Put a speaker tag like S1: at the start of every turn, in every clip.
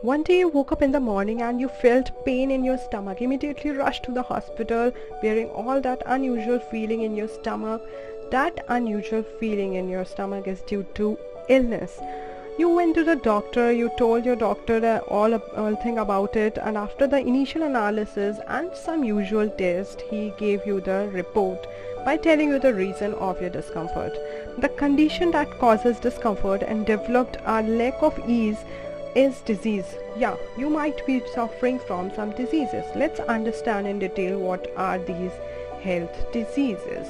S1: One day you woke up in the morning and you felt pain in your stomach. Immediately rushed to the hospital bearing all that unusual feeling in your stomach. That unusual feeling in your stomach is due to illness. You went to the doctor, you told your doctor all thing about it, and after the initial analysis and some usual test, he gave you the report by telling you the reason of your discomfort. The condition that causes discomfort and developed a lack of ease is disease. Yeah, you might be suffering from some diseases. Let's understand in detail what are these health diseases.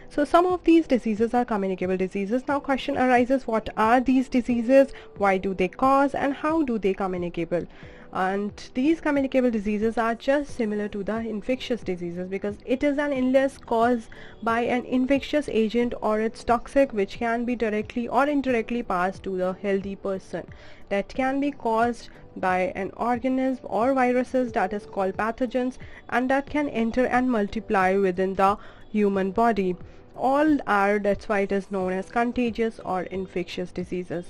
S1: So some of these diseases are communicable diseases. Now question arises, what are these diseases, why do they cause, and how do they communicable? And these communicable diseases are just similar to the infectious diseases because it is an illness caused by an infectious agent or it's toxic, which can be directly or indirectly passed to the healthy person. That can be caused by an organism or viruses, that is called pathogens, and that can enter and multiply within the human body. All are, that's why it is known as contagious or infectious diseases.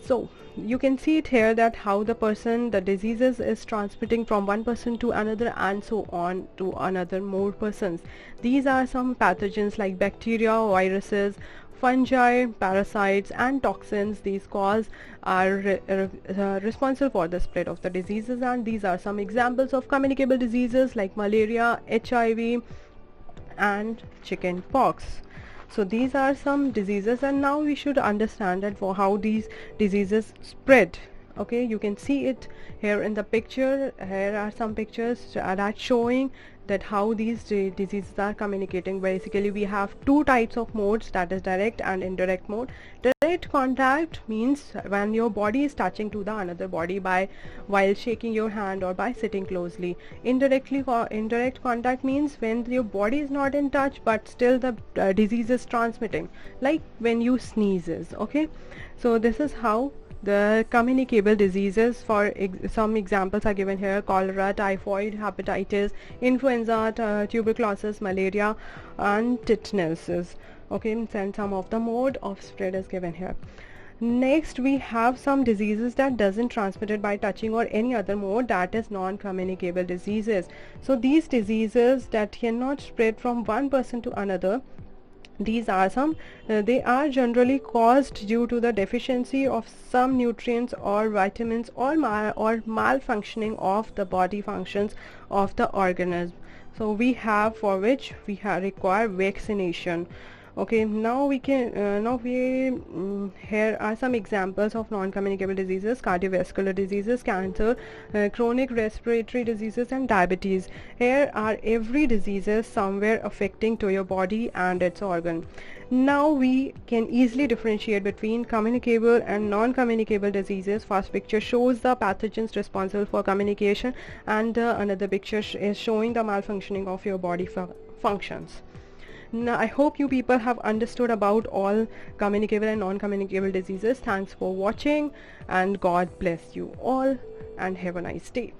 S1: So you can see it here that how the diseases is transmitting from one person to another and so on to another more persons. These are some pathogens like bacteria, viruses, fungi, parasites and toxins. These cause are responsible for the spread of the diseases, and these are some examples of communicable diseases like malaria, HIV and chicken pox. So these are some diseases, and now we should understand that for how these diseases spread. Okay, you can see it here in the picture. Here are some pictures that showing that how these diseases are communicating. Basically we have two types of modes, that is direct and indirect mode. Direct contact means when your body is touching to the another body by while shaking your hand or by sitting closely. Indirect contact means when your body is not in touch but still the disease is transmitting, like when you sneezes. Okay, so this is how the communicable diseases. For some examples are given here: cholera, typhoid, hepatitis, influenza, tuberculosis, malaria and tetanus. Okay, and some of the mode of spread is given here. Next we have some diseases that doesn't transmitted by touching or any other mode, that is non-communicable diseases. So these diseases that cannot spread from one person to another, these are some they are generally caused due to the deficiency of some nutrients or vitamins or malfunctioning of the body functions of the organism. So we have, for which we require vaccination. Okay, now we can here are some examples of non-communicable diseases: cardiovascular diseases, cancer, chronic respiratory diseases and diabetes. Here are every diseases somewhere affecting to your body and its organ. Now we can easily differentiate between communicable and non-communicable diseases. First picture shows the pathogens responsible for communication, and another picture is showing the malfunctioning of your body functions. Now I hope you people have understood about all communicable and non-communicable diseases. Thanks for watching, and God bless you all, and have a nice day.